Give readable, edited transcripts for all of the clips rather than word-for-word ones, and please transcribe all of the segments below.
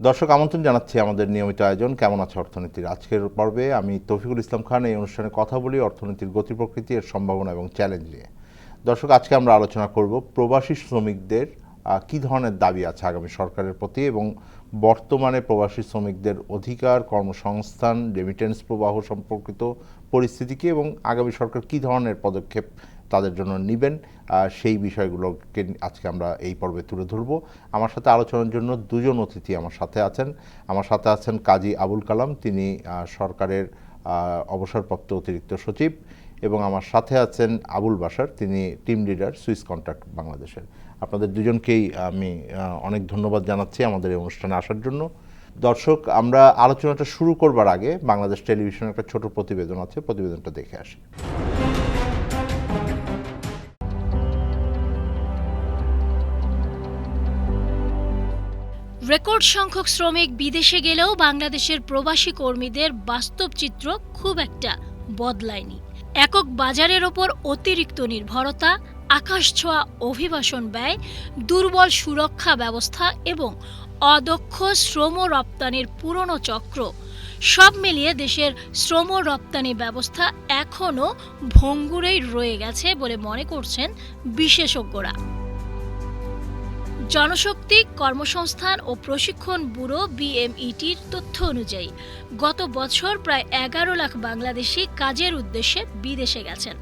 দর্শক আমন্ত্রণ জানাচ্ছি আমাদের নিয়মিত আয়োজন কেমন আছে অর্থনীতির আজকের পর্বে। আমি তৌফিকুল ইসলাম খান। এই অনুষ্ঠানে কথা বলি অর্থনীতির গতি প্রকৃতি, এর সম্ভাবনা এবং চ্যালেঞ্জ নিয়ে। দর্শক, আজকে আমরা আলোচনা করব প্রবাসী শ্রমিকদের কী ধরনের দাবি আছে আগামী সরকারের প্রতি, এবং বর্তমানে প্রবাসী শ্রমিকদের অধিকার, কর্মসংস্থান, রেমিটেন্স প্রবাহ সম্পর্কিত পরিস্থিতি কী, এবং আগামী সরকার কী ধরনের পদক্ষেপ তাদের জন্য নেবেন, সেই বিষয়গুলোকে আজকে আমরা এই পর্বে তুলে ধরব। আমার সাথে আলোচনার জন্য দুজন অতিথি আমার সাথে আছেন কাজী আবুল কালাম, তিনি সরকারের অবসরপ্রাপ্ত অতিরিক্ত সচিব, এবং আমার সাথে আছেন আবুল বাশার, তিনি টিম লিডার সুইস কন্ট্রাক্ট বাংলাদেশের। আপনাদের দুজনকেই আমি অনেক ধন্যবাদ জানাচ্ছি আমাদের এই অনুষ্ঠানে আসার জন্য। দর্শক, আমরা আলোচনাটা শুরু করবার আগে বাংলাদেশ টেলিভিশনের একটা ছোট প্রতিবেদন আছে, প্রতিবেদনটা দেখে আসি। রেকর্ড সংখ্যক শ্রমিক বিদেশে গেলেও বাংলাদেশের প্রবাসী কর্মীদের বাস্তব চিত্র খুব একটা বদলায়নি। একক বাজারের ওপর অতিরিক্ত নির্ভরতা, আকাশছোঁয়া অভিবাসন ব্যয়, দুর্বল সুরক্ষা ব্যবস্থা এবং অদক্ষ শ্রম রপ্তানির পুরনো চক্র, সব মিলিয়ে দেশের শ্রম রপ্তানি ব্যবস্থা এখনও ভঙ্গুরেই রয়ে গেছে বলে মনে করছেন বিশেষজ্ঞরা। জনশক্তি, কর্মসংস্থান ও প্রশিক্ষণ ব্যুরো বিএমইটির তথ্য অনুযায়ী গত বছর প্রায় 11 লাখ বাংলাদেশি কাজের উদ্দেশ্যে বিদেশে গেছেন।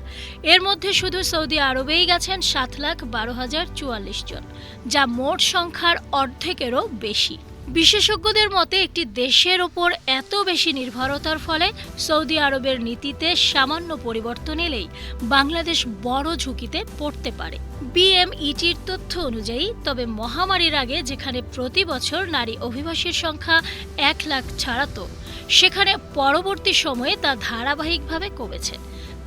এর মধ্যে শুধু সৌদি আরবেই গেছেন 7,12,044 জন, যা মোট সংখ্যার অর্ধেকেরও বেশি। বিশেষজ্ঞদের মতে একটি দেশের ওপর এত বেশি নির্ভরতার ফলে সৌদি আরবের নীতিতে সামান্য পরিবর্তন এলেই বাংলাদেশ বড় ঝুঁকিতে পড়তে পারে। বিএমইটির তথ্য অনুযায়ী তবে মহামারীর আগে যেখানে প্রতি বছর নারী অভিবাসীর সংখ্যা 1 লাখ ছাড়াতো, সেখানে পরবর্তী সময়ে তা ধারাবাহিকভাবে কমেছে।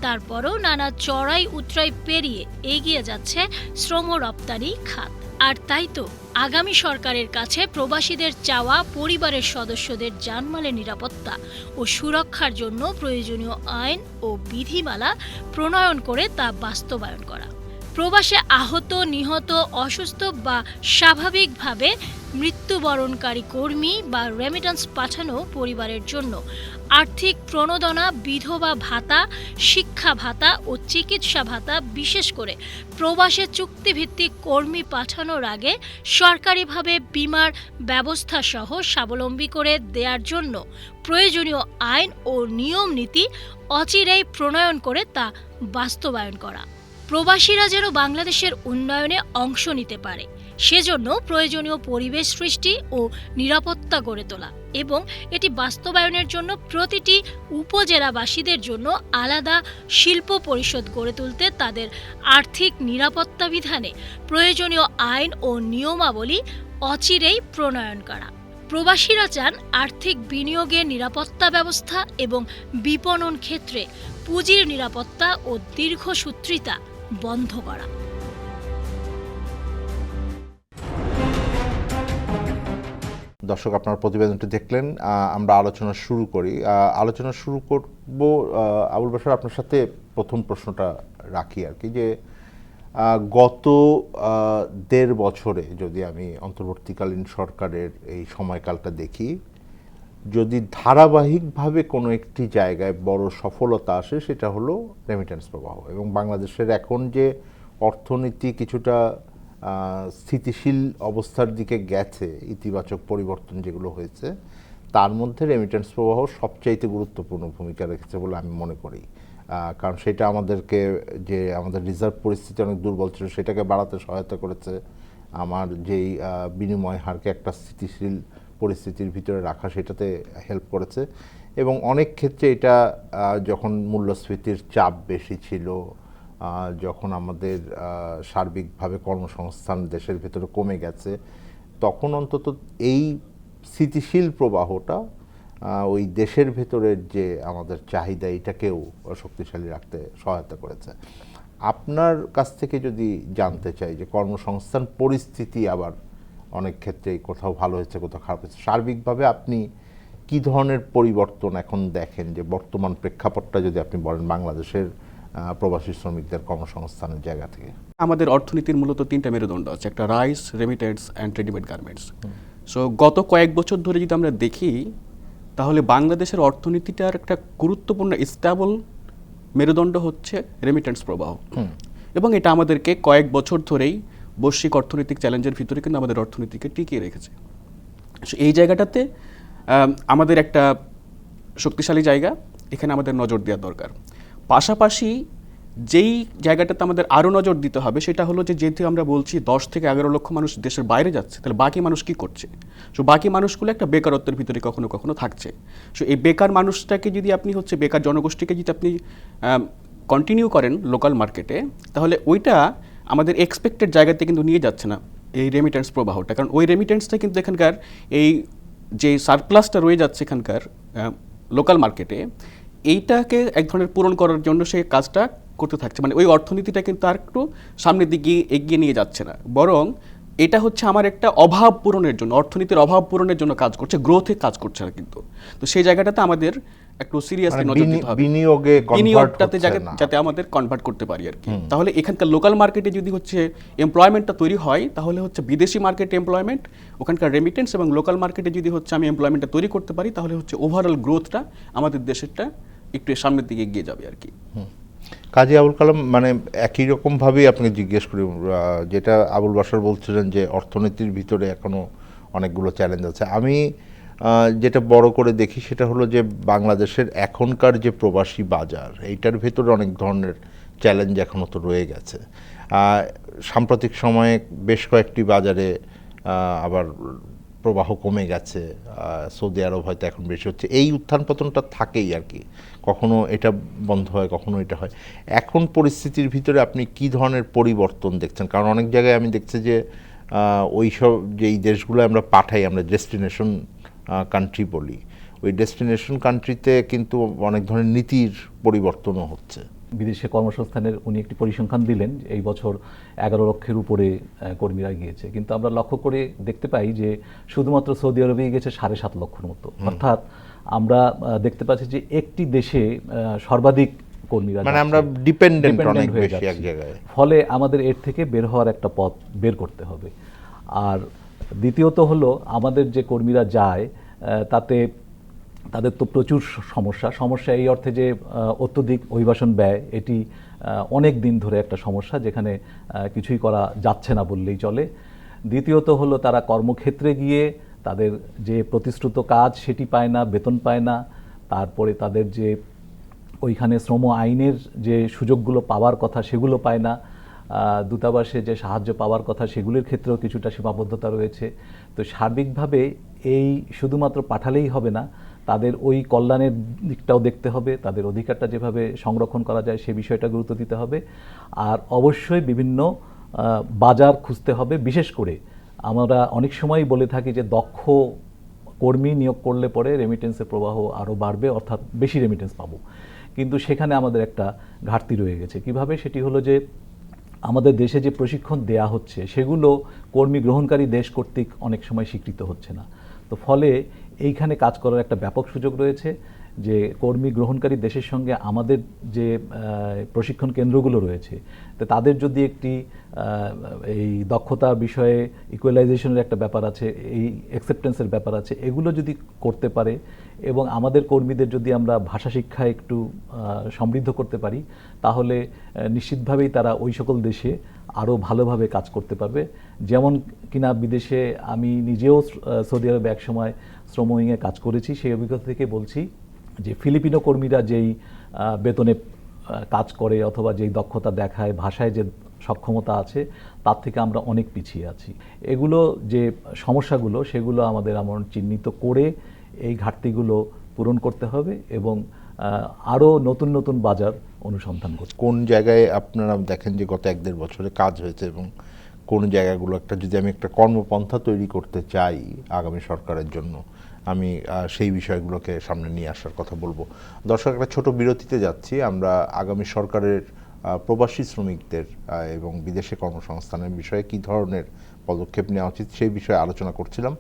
তারপরও নানা চড়াই উতরাই পেরিয়ে এগিয়ে যাচ্ছে শ্রম রপ্তানি খাত। আর তাই তো আগামী সরকারের কাছে প্রবাসীদের চাওয়া পরিবারের সদস্যদের জানমালের নিরাপত্তা ও সুরক্ষার জন্য প্রয়োজনীয় আইন ও বিধিমালা প্রণয়ন করে তা বাস্তবায়ন করা। প্রবাসে আহত, নিহত, অসুস্থ বা স্বাভাবিকভাবে মৃত্যুবরণকারী কর্মী বা রেমিটেন্স পাঠানো পরিবারের জন্য আর্থিক প্রণোদনা, বিধবা ভাতা, শিক্ষা ভাতা ও চিকিৎসা ভাতা, বিশেষ করে প্রবাসে চুক্তিভিত্তিক কর্মী পাঠানোর আগে সরকারিভাবে বীমার ব্যবস্থা সহ স্বাবলম্বী করে দেওয়ার জন্য প্রয়োজনীয় আইন ও নিয়ম নীতি অচিরেই প্রণয়ন করে তা বাস্তবায়ন করা। প্রবাসীরা যেন বাংলাদেশের উন্নয়নে অংশ নিতে পারে, সেজন্য প্রয়োজনীয় পরিবেশ সৃষ্টি ও নিরাপত্তা গড়ে তোলা, এবং এটি বাস্তবায়নের জন্য প্রতিটি উপজেলাবাসীদের জন্য আলাদা শিল্প পরিষদ গড়ে তুলতে তাদের আর্থিক নিরাপত্তা বিধানে প্রয়োজনীয় আইন ও নিয়মাবলী অচিরেই প্রণয়ন করা। প্রবাসীরা চান আর্থিক বিনিয়োগের নিরাপত্তা ব্যবস্থা এবং বিপণন ক্ষেত্রে পুঁজির নিরাপত্তা ও দীর্ঘসূত্রিতা বন্ধ করা। দর্শক, আপনার প্রতিবেদনটি দেখলেন। আমরা আলোচনা শুরু করি। আলোচনা শুরু করব আবুল বাশার, আপনার সাথে প্রথম প্রশ্নটা রাখি আর কি, যে গত 1.5 বছরে যদি আমি অন্তর্বর্তীকালীন সরকারের এই সময়কালটা দেখি, যদি ধারাবাহিকভাবে কোনো একটি জায়গায় বড় সফলতা আসে সেটা হলো রেমিটেন্স প্রবাহ, এবং বাংলাদেশের এখন যে অর্থনীতি কিছুটা স্থিতিশীল অবস্থার দিকে গেছে, ইতিবাচক পরিবর্তন যেগুলো হয়েছে, তার মধ্যে রেমিটেন্স প্রবাহ সবচাইতে গুরুত্বপূর্ণ ভূমিকা রেখেছে বলে আমি মনে করি। কারণ সেটা আমাদেরকে, যে আমাদের রিজার্ভ পরিস্থিতি অনেক দুর্বল ছিল, সেটাকে বাড়াতে সহায়তা করেছে। আমার যেই বিনিময় হারকে একটা স্থিতিশীল পরিস্থিতির ভিতরে রাখা, সেটাতে হেল্প করেছে। এবং অনেক ক্ষেত্রে এটা যখন মূল্যস্ফীতির চাপ বেশি ছিল, যখন আমাদের সার্বিকভাবে কর্মসংস্থান দেশের ভেতরে কমে গেছে, তখন অন্তত এই স্থিতিশীল প্রবাহটা ওই দেশের ভেতরের যে আমাদের চাহিদা, এটাকেও শক্তিশালী রাখতে সহায়তা করেছে। আপনার কাছ থেকে যদি জানতে চাই যে কর্মসংস্থান পরিস্থিতি আবার অনেক ক্ষেত্রেই কোথাও ভালো হয়েছে, কোথাও খারাপ হয়েছে, সার্বিকভাবে আপনি কি ধরনের পরিবর্তন এখন দেখেন, যে বর্তমান প্রেক্ষাপটটা যদি আপনি বলেন বাংলাদেশের প্রবাসী শ্রমিকদের কর্মসংস্থানের জায়গা থেকে? আমাদের অর্থনীতির মূলত 3টা মেরুদণ্ড আছে, একটা rice, remittance and readymade garments. So গত কয়েক বছর ধরে যদি আমরা দেখি তাহলে বাংলাদেশের অর্থনীতিটার একটা গুরুত্বপূর্ণ স্টেবল মেরুদণ্ড হচ্ছে রেমিটেন্স প্রবাহ, এবং এটা আমাদেরকে কয়েক বছর ধরেই বৈশ্বিক অর্থনৈতিক চ্যালেঞ্জের ভিতরে কিন্তু আমাদের অর্থনীতিকে টিকিয়ে রেখেছে। সো এই জায়গাটাতে আমাদের একটা শক্তিশালী জায়গা, এখানে আমাদের নজর দেওয়া দরকার। পাশাপাশি যেই জায়গাটাতে আমাদের আরও নজর দিতে হবে সেটা হলো যে, যেহেতু আমরা বলছি 10 থেকে 11 লক্ষ মানুষ দেশের বাইরে যাচ্ছে, তাহলে বাকি মানুষ কী করছে? সো বাকি মানুষগুলো একটা বেকারত্বের ভিতরে কখনো কখনো থাকছে। সো এই বেকার মানুষটাকে যদি আপনি বেকার জনগোষ্ঠীকে যদি আপনি কন্টিনিউ করেন লোকাল মার্কেটে, তাহলে ওইটা আমাদের এক্সপেক্টেড জায়গাতে কিন্তু নিয়ে যাচ্ছে না এই রেমিটেন্স প্রবাহটা। কারণ ওই রেমিটেন্সটা কিন্তু এখানকার এই যে সারপ্লাসটা রয়ে যাচ্ছে এখানকার লোকাল মার্কেটে, এইটাকে এক ধরনের পূরণ করার জন্য সে কাজটা করতে থাকছে। মানে ওই অর্থনীতিটা কিন্তু আর একটু সামনের দিকে এগিয়ে নিয়ে যাচ্ছে না, বরং এটা হচ্ছে আমার একটা অভাব পূরণের জন্য, অর্থনীতির অভাব পূরণের জন্য কাজ করছে, গ্রোথে কাজ করছে না কিন্তু। তো সেই জায়গাটাতে আমাদের একটু সিরিয়াসলি নজর দিতে হবে, বিনিয়োগটাতে যাতে আমাদের কনভার্ট করতে পারি আর কি। তাহলে এখানকার লোকাল মার্কেটে যদি এমপ্লয়মেন্টটা তৈরি হয়, তাহলে বিদেশি মার্কেটে এমপ্লয়মেন্ট, ওখানকার রেমিটেন্স এবং লোকাল মার্কেটে যদি আমি এমপ্লয়মেন্টটা তৈরি করতে পারি, তাহলে ওভারঅল গ্রোথটা আমাদের দেশেরটা একটু সামনের দিকে এগিয়ে যাবে আর কি। কাজী আবুল কালাম, মানে একই রকমভাবেই আপনাকে জিজ্ঞেস করি, যেটা আবুল বাশার বলছিলেন যে অর্থনীতির ভিতরে এখনও অনেকগুলো চ্যালেঞ্জ আছে। আমি যেটা বড় করে দেখি সেটা হলো যে বাংলাদেশের এখনকার যে প্রবাসী বাজার, এইটার ভেতরে অনেক ধরনের চ্যালেঞ্জ এখনও তো রয়ে গেছে। সাম্প্রতিক সময়ে বেশ কয়েকটি বাজারে আবার প্রবাহ কমে গেছে, সৌদি আরব হয়তো এখন বেশি হচ্ছে। এই উত্থান পতনটা থাকেই আর কি, কখনো এটা বন্ধ হয়, কখনো এটা হয়। এখন পরিস্থিতির ভিতরে আপনি কি ধরনের পরিবর্তন দেখছেন? কারণ অনেক জায়গায় আমি দেখছি যে ওই সব যেই দেশগুলো আমরা পাঠাই, আমরা ডেস্টিনেশন কান্ট্রি বলি, ওই ডেস্টিনেশন কান্ট্রিতে কিন্তু অনেক ধরনের নীতির পরিবর্তনও হচ্ছে। বিদেশে কর্মসংস্থানের উনি একটি পরিসংখ্যান দিলেন, এই বছর 11 লক্ষের উপরে কর্মীরা গিয়েছে, কিন্তু আমরা লক্ষ্য করে দেখতে পাই যে শুধুমাত্র সৌদি আরবেই গেছে 7.5 লক্ষের মতো। অর্থাৎ আমরা দেখতে পাচ্ছি যে একটি দেশে সর্বাধিক কর্মীরা, মানে আমরা ডিপেন্ডেন্ট অনেক বেশি এক জায়গায়। ফলে আমাদের এর থেকে বের হওয়ার একটা পথ বের করতে হবে। আর দ্বিতীয়ত হলো, আমাদের যে কর্মীরা যায় তাতে তাদের তো প্রচুর সমস্যা এই অর্থে যে অত্যধিক অভিবাসন ব্যয়, এটি অনেক দিন ধরে একটা সমস্যা, যেখানে কিছুই করা যাচ্ছে না বললেই চলে। দ্বিতীয়ত হলো, তারা কর্মক্ষেত্রে গিয়ে তাদের যে প্রতিশ্রুত কাজ সেটি পায় না, বেতন পায় না। তারপরে তাদের যে ওইখানে শ্রম আইনের যে সুযোগগুলো পাওয়ার কথা সেগুলো পায় না, দূতাবাসে যে সাহায্য পাওয়ার কথা সেগুলির ক্ষেত্রেও কিছুটা সীমাবদ্ধতা রয়েছে। তো সার্বিকভাবে এই শুধুমাত্র পাঠালেই হবে না, তাদের ওই কল্যাণের দিকটাও দেখতে হবে, তাদের অধিকারটা যেভাবে সংরক্ষণ করা যায় সে বিষয়টা গুরুত্ব দিতে হবে। আর অবশ্যই বিভিন্ন বাজার খুঁজতে হবে। বিশেষ করে আমরা অনেক সময় বলে থাকি যে দক্ষ কর্মী নিয়োগ করলে পরে রেমিটেন্সের প্রবাহ আরও বাড়বে, অর্থাৎ বেশি রেমিটেন্স পাবো। কিন্তু সেখানে আমাদের একটা ঘাটতি রয়ে গেছে। কিভাবে? সেটি হলো যে আমাদের দেশে যে প্রশিক্ষণ দেয়া হচ্ছে সেগুলো কর্মী গ্রহণকারী দেশ কর্তৃক অনেক সময় স্বীকৃত হচ্ছে না। তো ফলে এইখানে কাজ করার একটা ব্যাপক সুযোগ রয়েছে, যে কর্মী গ্রহণকারী দেশের সঙ্গে আমাদের যে প্রশিক্ষণ কেন্দ্রগুলো রয়েছে, তো তাদের যদি একটি এই দক্ষতা বিষয়ে ইকুয়ালাইজেশনের একটা ব্যাপার আছে, এই অ্যাকসেপ্টেন্সের ব্যাপার আছে, এগুলো যদি করতে পারে এবং আমাদের কর্মীদের যদি আমরা ভাষা শিক্ষা একটু সমৃদ্ধ করতে পারি, তাহলে নিশ্চিতভাবেই তারা ওই সকল দেশে আরও ভালোভাবে কাজ করতে পারবে। যেমন কিনা বিদেশে আমি নিজেও সৌদি আরবে এক সময় শ্রম উইংয়ে কাজ করেছি, সেই অভিজ্ঞতা থেকে বলছি যে ফিলিপিনো কর্মীরা যেই বেতনে কাজ করে অথবা যেই দক্ষতা দেখায়, ভাষায় যে সক্ষমতা আছে, তার থেকে আমরা অনেক পিছিয়ে আছি। এগুলো যে সমস্যাগুলো সেগুলো আমাদের এমন চিহ্নিত করে এই ঘাটতিগুলো পূরণ করতে হবে এবং আরও নতুন নতুন বাজার অনুসন্ধান করতে। কোন জায়গায় আপনারা দেখেন যে গত 1-1.5 বছরে কাজ হয়েছে এবং কোন জায়গাগুলো যদি আমি একটা কর্মপন্থা তৈরি করতে চাই আগামী সরকারের জন্য, আমি সেই বিষয়গুলোকে সামনে নিয়ে আসার কথা বলবো। দর্শক, একটা ছোট বিরতিতে যাচ্ছি। আমরা আগামী সরকারের প্রবাসী শ্রমিকদের এবং বিদেশে কর্মসংস্থানের বিষয়ে কী ধরনের পদক্ষেপ নেওয়া উচিত সেই বিষয়ে আলোচনা করছিলাম।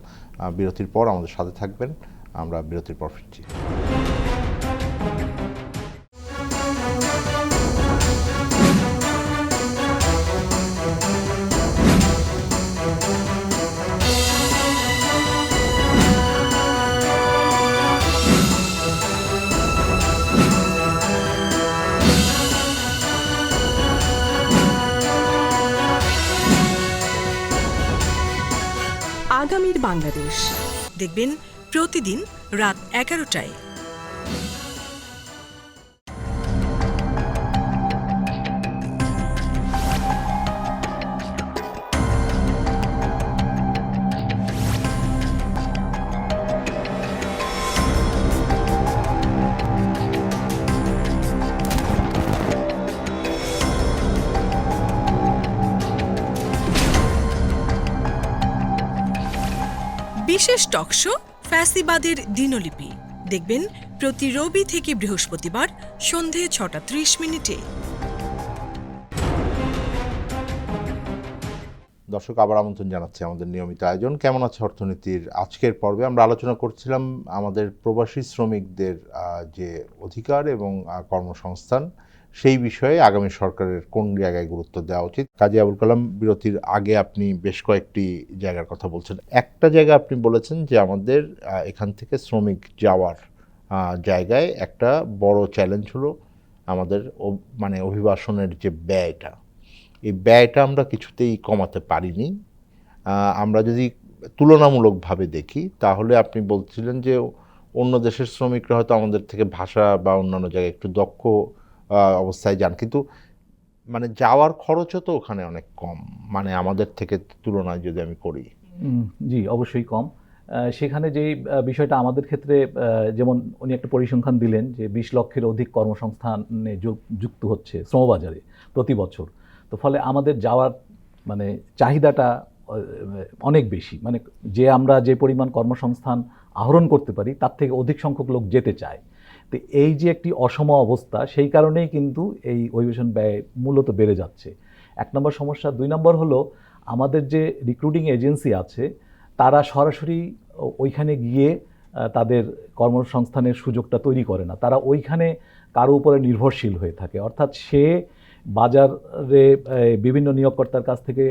বিরতির পর আমাদের সাথে থাকবেন, আমরা বিরতির পর ফিরছি। আগামীর বাংলাদেশ দেখবেন প্রতিদিন রাত 11টায়। বিশেষ টকশো ফ্যাসিবাদের দিনলিপি দেখবেন প্রতি রবি থেকে বৃহস্পতিবার সন্ধে 6:30। দর্শক, আবার আমন্ত্রণ জানাচ্ছি আমাদের নিয়মিত আয়োজন কেমন আছে অর্থনীতির আজকের পর্বে। আমরা আলোচনা করছিলাম আমাদের প্রবাসী শ্রমিকদের যে অধিকার এবং কর্মসংস্থান, সেই বিষয়ে আগামী সরকারের কোন জায়গায় গুরুত্ব দেওয়া উচিত। কাজী আবুল কালাম, বিরতির আগে আপনি বেশ কয়েকটি জায়গার কথা বলছেন। একটা জায়গা আপনি বলেছেন যে আমাদের এখান থেকে শ্রমিক যাওয়ার জায়গায় একটা বড় চ্যালেঞ্জ হলো আমাদের মানে অভিবাসনের যে ব্যয়টা, এই ব্যয়টা আমরা কিছুতেই কমাতে পারিনি। আমরা যদি তুলনামূলকভাবে দেখি তাহলে আপনি বলছিলেন যে অন্য দেশের শ্রমিকরা হয়তো আমাদের থেকে ভাষা বা অন্যান্য জায়গায় একটু দক্ষ অবস্থায় যান, কিন্তু মানে যাওয়ার খরচও তো ওখানে অনেক কম, মানে আমাদের থেকে তুলনায় যদি আমি করি। জি, অবশ্যই কম। সেখানে যেই বিষয়টা আমাদের ক্ষেত্রে, যেমন উনি একটা পরিসংখ্যান দিলেন যে 20 লক্ষের অধিক কর্মসংস্থানে যুক্ত হচ্ছে শ্রমবাজারে প্রতি বছর। তো ফলে আমাদের যাওয়ার মানে চাহিদাটা অনেক বেশি, মানে আমরা যে পরিমাণ কর্মসংস্থান আহরণ করতে পারি তার থেকে অধিক সংখ্যক লোক যেতে চায়। তো এই যে একটি অসম অবস্থা, সেই কারণেই কিন্তু এই অভিবাসন ব্যয় মূলত বেড়ে যাচ্ছে। 1 নম্বর সমস্যা। 2 নম্বর হলো আমাদের যে রিক্রুটিং এজেন্সি আছে তারা সরাসরি ওইখানে গিয়ে তাদের কর্মসংস্থানের সুযোগটা তৈরি করে না, তারা ওইখানে কারো উপরে নির্ভরশীল হয়ে থাকে। অর্থাৎ সে বাজারে বিভিন্ন নিয়োগকর্তার কাছ থেকে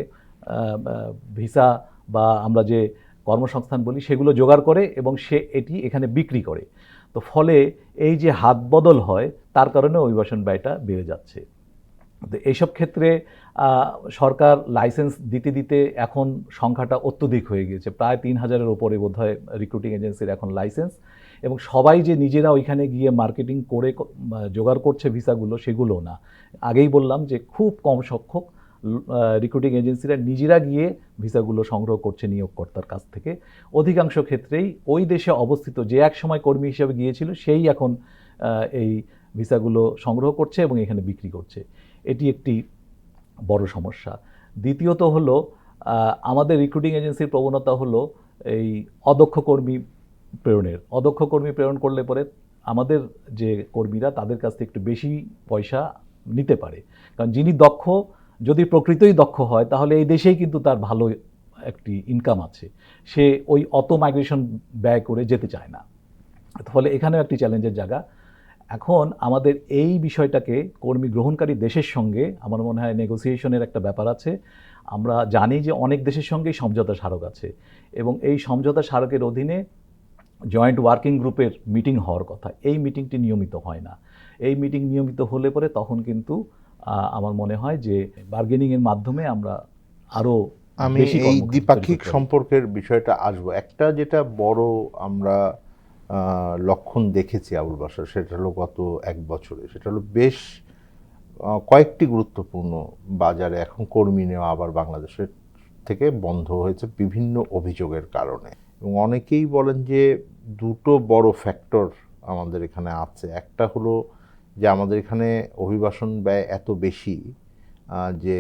ভিসা বা আমরা যে কর্মসংস্থান বলি সেগুলো জোগাড় করে এবং সে এটি এখানে বিক্রি করে। তো ফলে এই যে হাত বদল হয় তার কারণে অভিবাসন ব্যয়টা বেড়ে যাচ্ছে। তো এইসব ক্ষেত্রে সরকার লাইসেন্স দিতে দিতে এখন সংখ্যাটা অত্যধিক হয়ে গিয়েছে, প্রায় 3000-এর ওপরে বোধহয় রিক্রুটিং এজেন্সির এখন লাইসেন্স। এবং সবাই যে নিজেরা ওইখানে গিয়ে মার্কেটিং করে জোগাড় করছে ভিসাগুলো, সেগুলো না। আগেই বললাম যে খুব কম সংখ্যক রিক্রুটিং এজেন্সিরা নিজেরা গিয়ে ভিসাগুলো সংগ্রহ করছে নিয়োগকর্তার কাছ থেকে। অধিকাংশ ক্ষেত্রেই ওই দেশে অবস্থিত যে এক সময় কর্মী হিসেবে গিয়েছিল সেই এখন এই ভিসাগুলো সংগ্রহ করছে এবং এখানে বিক্রি করছে। এটি একটি বড় সমস্যা। দ্বিতীয়ত হলো আমাদের রিক্রুটিং এজেন্সির প্রবণতা হলো এই অদক্ষ কর্মী প্রেরণ করলে পরে আমাদের যে কর্মীরা তাদের কাছ থেকে একটু বেশি পয়সা নিতে পারে। কারণ যিনি দক্ষ, যদি প্রকৃতই দক্ষ হয় তাহলে এই দেশেই কিন্তু তার ভালো একটি ইনকাম আছে, সে ওই অত মাইগ্রেশন ব্যয় করে যেতে চায় না। ফলে এখানেও একটি চ্যালেঞ্জের জায়গা। এখন আমাদের এই বিষয়টাকে কর্মী গ্রহণকারী দেশের সঙ্গে আমার মনে হয় নেগোসিয়েশনের একটা ব্যাপার আছে। আমরা জানি যে অনেক দেশের সঙ্গেই সমঝোতা স্মারক আছে এবং এই সমঝোতা স্মারকের অধীনে জয়েন্ট ওয়ার্কিং গ্রুপের মিটিং হওয়ার কথা। এই মিটিংটি নিয়মিত হয় না। এই মিটিং নিয়মিত হলে পরে তখন কিন্তু আমার মনে হয় যে বার্গেনিংয়ের মাধ্যমে আমরা আরও আমি এই দ্বিপাক্ষিক সম্পর্কের বিষয়টা আসবো। একটা যেটা বড় আমরা লক্ষণ দেখেছি আবুল বাশার, সেটা হলো গত 1 বছরে, সেটা হলো বেশ কয়েকটি গুরুত্বপূর্ণ বাজারে এখন কর্মী নেওয়া আবার বাংলাদেশের থেকে বন্ধ হয়েছে বিভিন্ন অভিযোগের কারণে। এবং অনেকেই বলেন যে দুটো বড় ফ্যাক্টর আমাদের এখানে আছে। একটা হলো যে আমাদের এখানে অভিবাসন ব্যয় এত বেশি যে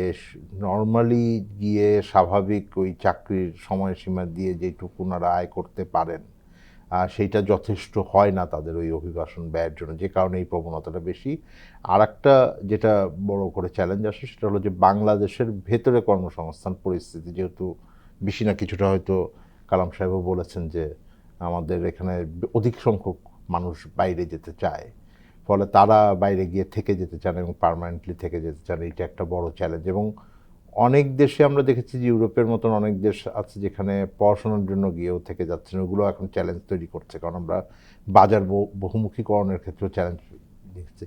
নর্মালি গিয়ে স্বাভাবিক ওই চাকরির সময়সীমা দিয়ে যেটুকু ওনারা আয় করতে পারেন সেইটা যথেষ্ট হয় না তাদের ওই অভিবাসন ব্যয়ের জন্য, যে কারণে এই প্রবণতাটা বেশি। আর একটা যেটা বড় করে চ্যালেঞ্জ আসে সেটা হলো যে বাংলাদেশের ভেতরে কর্মসংস্থান পরিস্থিতি যেহেতু বেশি না কিছুটা, হয়তো কালাম সাহেবও বলেছেন যে আমাদের এখানে অধিক সংখ্যক মানুষ বাইরে যেতে চায়, ফলে তারা বাইরে গিয়ে থেকে যেতে চান এবং পার্মানেন্টলি থেকে যেতে চান। এইটা একটা বড় চ্যালেঞ্জ। এবং অনেক দেশে আমরা দেখেছি যে ইউরোপের মতন অনেক দেশ আছে যেখানে পড়াশোনার জন্য গিয়েও থেকে যাচ্ছেন, ওগুলো এখন চ্যালেঞ্জ তৈরি করছে, কারণ আমরা বাজার বহুমুখীকরণের ক্ষেত্রেও চ্যালেঞ্জ দেখছি।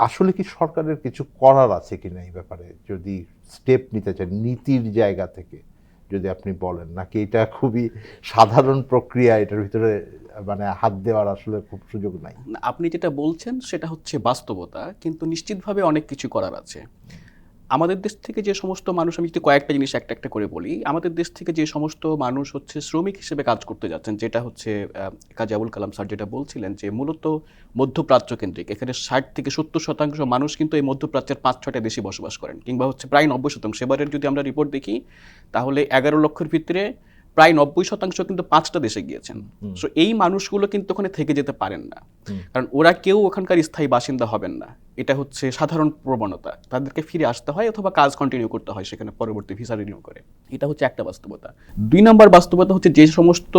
আসলে কি সরকারের কিছু করার আছে কিনা এই ব্যাপারে, যদি স্টেপ নিতে চান নীতির জায়গা থেকে, যদি আপনি বলেন, নাকি এটা খুবই সাধারণ প্রক্রিয়া, এটার ভিতরে মানে হাত দেওয়ার আসলে খুব সুযোগ নাই? আপনি যেটা বলছেন সেটা হচ্ছে বাস্তবতা, কিন্তু নিশ্চিতভাবে অনেক কিছু করার আছে। আমাদের দেশ থেকে যে সমস্ত মানুষ, আমি যদি কয়েকটা জিনিস একটা একটা করে বলি, আমাদের দেশ থেকে যে সমস্ত মানুষ হচ্ছে শ্রমিক হিসেবে কাজ করতে যাচ্ছেন, যেটা হচ্ছে কাজী আবুল কালাম স্যার যেটা বলছিলেন যে মূলত মধ্যপ্রাচ্য কেন্দ্রিক, এখানে 60 থেকে 70% মানুষ কিন্তু এই মধ্যপ্রাচ্যের 5-6টা দেশে বসবাস করেন, কিংবা হচ্ছে প্রায় 90%। সেবারের যদি আমরা রিপোর্ট দেখি তাহলে 11 লক্ষের ভিতরে প্রায় 90% কিন্তু 5টা দেশে গিয়েছেন। সো এই মানুষগুলো কিন্তু ওখানে থেকে যেতে পারেন না, কারণ ওরা কেউ ওখানকার স্থায়ী বাসিন্দা হবেন না। এটা হচ্ছে সাধারণ প্রবণতা, তাদেরকে ফিরে আসতে হয় অথবা কাজ কন্টিনিউ করতে হয় সেখানে পরবর্তী ভিসা রিনিউ করে। এটা হচ্ছে একটা বাস্তবতা। 2 নম্বর বাস্তবতা হচ্ছে যে সমস্ত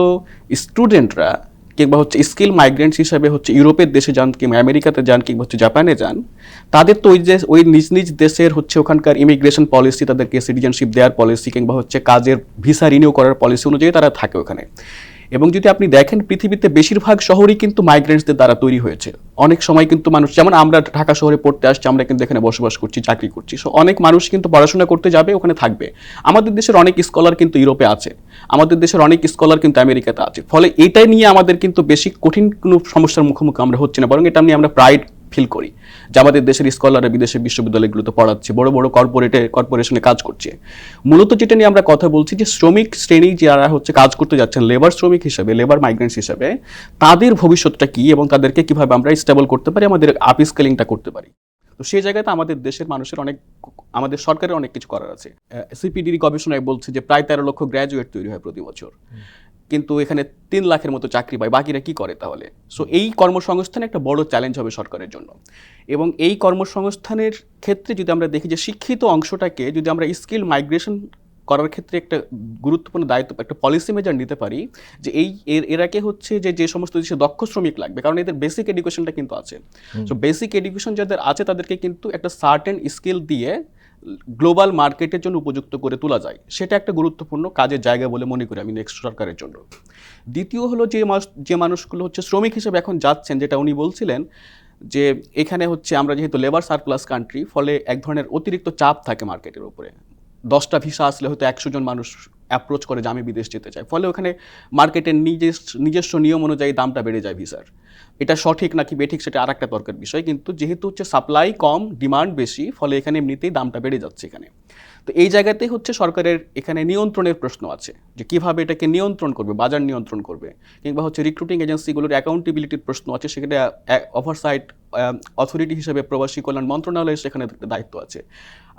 স্টুডেন্টরা কিংবা হচ্ছে স্কিল মাইগ্রেন্টস হিসাবে হচ্ছে ইউরোপের দেশে যান কিংবা আমেরিকাতে যান কিংবা হচ্ছে জাপানে যান, তাদের তো ওই নিজ নিজ দেশের হচ্ছে ওখানকার ইমিগ্রেশন পলিসি, তাদেরকে সিটিজেনশিপ দেওয়ার পলিসি কিংবা হচ্ছে কাজের ভিসা রিনিউ করার পলিসি অনুযায়ী তারা থাকে ওখানে। এবং যদি আপনি দেখেন পৃথিবীতে বেশিরভাগ শহরই কিন্তু মাইগ্রেন্টসদের দ্বারা তৈরি হয়েছে। অনেক সময় কিন্তু মানুষ, যেমন আমরা ঢাকা শহরে পড়তে আসছি, আমরা কিন্তু এখানে বসবাস করছি, চাকরি করছি, সো অনেক মানুষ কিন্তু পড়াশোনা করতে যাবে, ওখানে থাকবে। আমাদের দেশের অনেক স্কলার কিন্তু ইউরোপে আছে, আমাদের দেশের অনেক স্কলার কিন্তু আমেরিকাতে আছে। ফলে এটাই নিয়ে আমাদের কিন্তু বেশি কঠিন কোনো সমস্যার মুখোমুখি আমরা হচ্ছি না, বরং এটা নিয়ে আমরা প্রাইড ফিল করি যে আমাদের দেশের স্কলাররা বিদেশে বিশ্ববিদ্যালয়গুলোতে পড়াচ্ছে, বড় বড় কর্পোরেশনে কাজ করছে। মূলত যেটা নিয়ে আমরা কথা বলছি যে শ্রমিক শ্রেণী যারা হচ্ছে কাজ করতে যাচ্ছেন লেবার শ্রমিক হিসেবে, লেবার মাইগ্রেন্টস হিসেবে, তাদের ভবিষ্যৎটা কি এবং তাদেরকে কিভাবে আমরা স্টেবল করতে পারি, আমাদের আপস্কেলিংটা করতে পারি। তো সেই জায়গাতে আমাদের দেশের মানুষের আমাদের সরকারের অনেক কিছু করার আছে। সিপিডির গবেষণায় বলছে যে প্রায় 13 লক্ষ গ্র্যাজুয়েট তৈরি হয় প্রতি বছর, কিন্তু এখানে 3 লাখের মতো চাকরি পায়, বাকিরা কি করে তাহলে? সো এই কর্মসংস্থান একটা বড় চ্যালেঞ্জ হবে সরকারের জন্য। এবং এই কর্মসংস্থানের ক্ষেত্রে যদি আমরা দেখি যে শিক্ষিত অংশটাকে যদি আমরা স্কিল মাইগ্রেশন করার ক্ষেত্রে একটা গুরুত্বপূর্ণ দায়িত্ব, একটা পলিসি মেজার নিতে পারি যে এরাকে হচ্ছে যে সমস্ত দেশে দক্ষ শ্রমিক লাগবে, কারণ এদের বেসিক এডুকেশনটা কিন্তু আছে। সো বেসিক এডুকেশন যাদের আছে তাদেরকে কিন্তু একটা সার্টেন স্কিল দিয়ে গ্লোবাল মার্কেটের জন্য উপযুক্ত করে তোলা যায়, সেটা একটা গুরুত্বপূর্ণ কাজের জায়গা বলে মনে করি আমি নেক্সট সরকারের জন্য। দ্বিতীয় হলো যে মানুষগুলো হচ্ছে শ্রমিক হিসেবে এখন যাচ্ছেন, যেটা উনি বলছিলেন যে এখানে হচ্ছে আমরা যেহেতু লেবার সারপ্লাস কান্ট্রি, ফলে এক ধরনের অতিরিক্ত চাপ থাকে মার্কেটের উপরে। 10টা ভিসা আসলে হয়তো 100 জন মানুষ অ্যাপ্রোচ করে যে আমি বিদেশ যেতে চাই, ফলে ওখানে মার্কেটের নিজস্ব নিয়ম অনুযায়ী দামটা বেড়ে যায় ভিসার। এটা সঠিক নাকি বেঠিক সেটা আর একটা তর্কের বিষয়, কিন্তু যেহেতু হচ্ছে সাপ্লাই কম ডিমান্ড বেশি, ফলে এখানে এমনিতেই দামটা বেড়ে যাচ্ছে এখানে। তো এই জায়গাতেই হচ্ছে সরকারের এখানে নিয়ন্ত্রণের প্রশ্ন আছে, যে কিভাবে এটাকে নিয়ন্ত্রণ করবে, বাজার নিয়ন্ত্রণ করবে, কিংবা হচ্ছে রিক্রুটিং এজেন্সিগুলোর অ্যাকাউন্টেবিলিটির প্রশ্ন আছে, সেখানে ওভারসাইট অথরিটি হিসেবে প্রবাসী কল্যাণ মন্ত্রণালয়ের সেখানে দায়িত্ব আছে।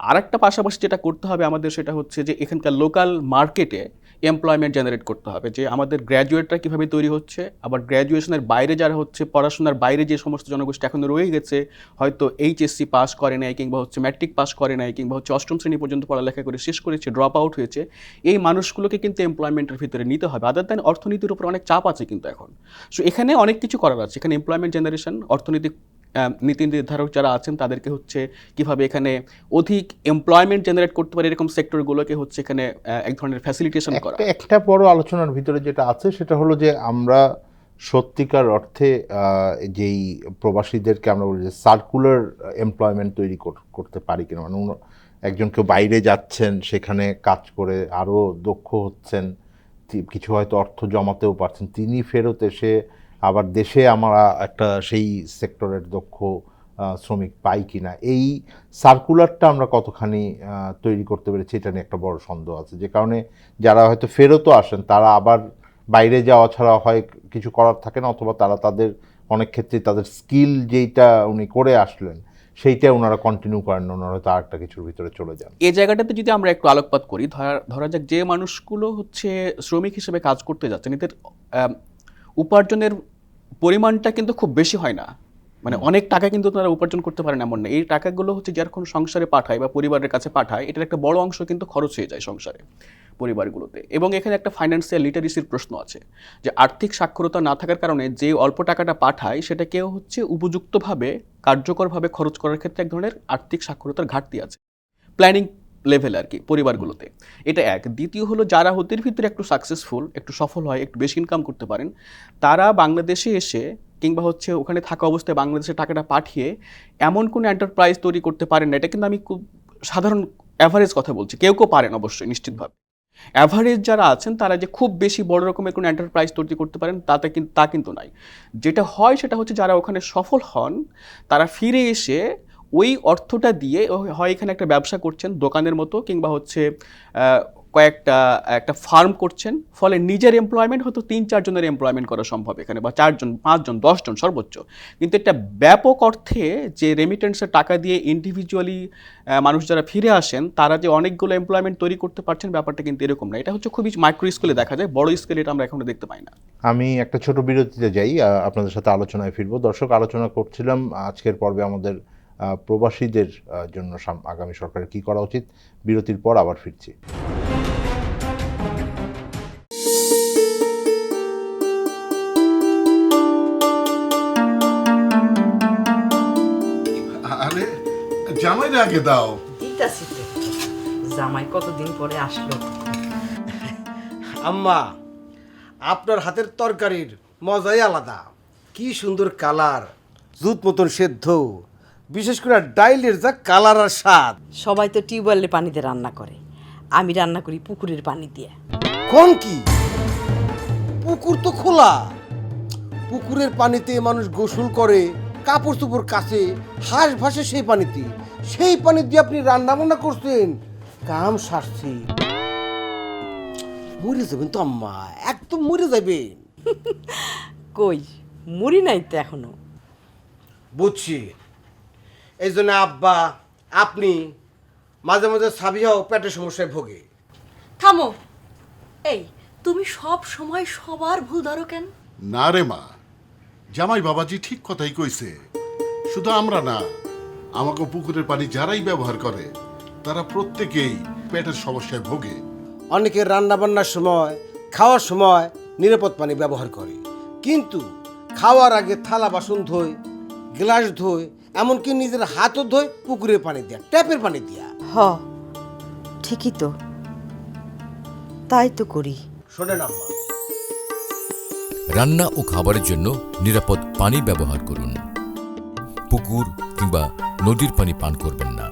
আর একটা পাশাপাশি যেটা করতে হবে আমাদের, সেটা হচ্ছে যে এখানকার লোকাল মার্কেটে এমপ্লয়মেন্ট জেনারেট করতে হবে, যে আমাদের গ্র্যাজুয়েটরা কীভাবে তৈরি হচ্ছে, আবার গ্র্যাজুয়েশনের বাইরে যারা হচ্ছে, পড়াশোনার বাইরে যে সমস্ত জনগোষ্ঠী এখনও রয়ে গেছে, হয়তো এইচএসসি পাস করে নাই কিংবা হচ্ছে ম্যাট্রিক পাস করে নাই কিংবা হচ্ছে 8ম শ্রেণী পর্যন্ত পড়ালেখা করে শেষ করেছে, ড্রপ আউট হয়েছে, এই মানুষগুলোকে কিন্তু এমপ্লয়মেন্টের ভিতরে নিতে হবে। আদার দ্যান অর্থনীতির উপর অনেক চাপ আছে কিন্তু এখন। সো এখানে অনেক কিছু করার আছে, এখানে এমপ্লয়মেন্ট জেনারেশন, অর্থনৈতিক নীতি নির্ধারক যারা আছেন তাদেরকে হচ্ছে কিভাবে এখানে অধিক এমপ্লয়মেন্ট জেনারেট করতে পারে, এরকম সেক্টরগুলোকে হচ্ছে এখানে এক ধরনের ফ্যাসিলিটেশন করা। একটা বড় আলোচনার ভিতরে যেটা আছে সেটা হলো যে আমরা সত্যিকার অর্থে যেই প্রবাসীদেরকে আমরা বলি যে সার্কুলার এমপ্লয়মেন্ট তৈরি করতে পারি কিনা, মানে একজন কেউ বাইরে যাচ্ছেন, সেখানে কাজ করে আরও দক্ষ হচ্ছেন, কিছু হয়তো অর্থ জমাতেও পারছেন, তিনি ফেরত এসে আবার দেশে আমরা একটা সেই সেক্টরের দক্ষ শ্রমিক পাই কিনা, এই সার্কুলারটা আমরা কতখানি তৈরি করতে পেরেছি এটা নিয়ে একটা বড় সন্দেহ আছে। যে কারণে যারা হয়তো ফেরতও আসেন তারা আবার বাইরে যাওয়া ছাড়া হয় কিছু করার থাকে না, অথবা তারা তাদের অনেক ক্ষেত্রে তাদের স্কিল যেইটা উনি করে আসলেন সেইটা ওনারা কন্টিনিউ করেন না, ওনারা হয়তো আরেকটা কিছুর ভিতরে চলে যান। এই জায়গাটাতে যদি আমরা একটু আলোকপাত করি, ধরা যাক যে মানুষগুলো হচ্ছে শ্রমিক হিসেবে কাজ করতে যাচ্ছেন, এদের উপার্জনের পরিমাণটা কিন্তু খুব বেশি হয় না, মানে অনেক টাকা কিন্তু তারা উপার্জন করতে পারেন এমন না। এই টাকাগুলো হচ্ছে যখন সংসারে পাঠায় বা পরিবারের কাছে পাঠায়, এটার একটা বড় অংশ কিন্তু খরচ হয়ে যায় সংসারে, পরিবারগুলোতে। এবং এখানে একটা ফাইন্যান্সিয়াল লিটারেসির প্রশ্ন আছে, যে আর্থিক সাক্ষরতা না থাকার কারণে যে অল্প টাকাটা পাঠায় সেটাকেও হচ্ছে উপযুক্তভাবে কার্যকরভাবে খরচ করার ক্ষেত্রে এক ধরনের আর্থিক সাক্ষরতার ঘাটতি আছে, প্ল্যানিং লেভেল আর কি পরিবারগুলোতে। এটা এক। দ্বিতীয় হলো যারা হতের ভিতরে একটু সাকসেসফুল, একটু সফল হয়, একটু বেশি ইনকাম করতে পারেন, তারা বাংলাদেশে এসে কিংবা হচ্ছে ওখানে থাকা অবস্থায় বাংলাদেশে টাকাটা পাঠিয়ে এমন কোনো এন্টারপ্রাইজ তৈরি করতে পারেন না। এটা কিন্তু আমি খুব সাধারণ অ্যাভারেজ কথা বলছি, কেউ পারেন অবশ্যই নিশ্চিতভাবে, অ্যাভারেজ যারা আছেন তারা যে খুব বেশি বড় রকমের কোনো এন্টারপ্রাইজ তৈরি করতে পারেন তা কিন্তু নয়। যেটা হয় সেটা হচ্ছে যারা ওখানে সফল হন তারা ফিরে এসে ওই অর্থটা দিয়ে হয় এখানে একটা ব্যবসা করছেন দোকানের মতো, কিংবা হচ্ছে একটা ফার্ম করছেন, ফলে নিজের এমপ্লয়মেন্ট হয়তো 3-4 জনের এমপ্লয়মেন্ট করা সম্ভব এখানে, বা 4 জন 5 জন 10 জন সর্বোচ্চ। কিন্তু একটা ব্যাপক অর্থে যে রেমিটেন্সের টাকা দিয়ে ইন্ডিভিজুয়ালি মানুষ যারা ফিরে আসেন তারা যে অনেকগুলো এমপ্লয়মেন্ট তৈরি করতে পারছেন, ব্যাপারটা কিন্তু এরকম না। এটা হচ্ছে খুবই মাইক্রো স্কেলে দেখা যায়, বড় স্কেলে এটা আমরা এখনো দেখতে পাই না। আমি একটা ছোট বিরতিতে যাই, আপনাদের সাথে আলোচনায় ফিরবো। দর্শক, আলোচনা করছিলাম আজকের পর্বে আমাদের প্রবাসীদের জন্য আগামী সরকারের কি করা উচিত। বিরতির পর আবার ফিরছি। আরে জামাইরে আগে দাও। দিতাছি তো, জামাই কতদিন পরে আসলো। আম্মা, আপনার হাতের তরকারির মজাই আলাদা। কি সুন্দর কালার, জুত মতন সেদ্ধ, বিশেষ করে ডাইলের যা কালার আর স্বাদ। সবাই তো টিউবওয়েলে পানিতে রান্না করে, আমি রান্না করি পুকুরের পানি দিয়ে। কোন কি? পুকুর তো খোলা, পুকুরের পানিতে মানুষ গোসল করে, কাপড় চোপড় কাচে, হাঁস ভাসে সেই পানিতে। সেই পানি দিয়ে আপনি রান্না বান্না করছেন, কাম সারছি। মরে যাবেন তো আম্মা, একদম মরে যাবেন। কই মুড়ি নাই তো এখনো। বুঝছি, এই জন্য আব্বা আপনি মাঝে মাঝে সাবিয়াও পেটের সমস্যায় ভোগে। থামো, এই তুমি সব সময় সবার ভুল ধরো কেন? না রে মা, জামাই বাবাজি ঠিক কথাই কইছে। শুধু আমরা না, আমাকে পুকুরের পানি যারাই ব্যবহার করে তারা প্রত্যেকেই পেটের সমস্যায় ভোগে। অনেকে রান্না বান্নার সময়, খাওয়ার সময় নিরাপদ পানি ব্যবহার করে, কিন্তু খাওয়ার আগে থালা বাসন ধোয়, গ্লাস ধোয়, এমনকি নিজের হাতও ধোয় পুকুরের পানি দিয়া, ট্যাপের পানি দিয়া। হ, ঠিকই তো, তাই তো করি। শোনেন আম্মা, রান্না ও খাবারের জন্য নিরাপদ পানি ব্যবহার করুন। পুকুর কিংবা নদীর পানি পান করবেন না।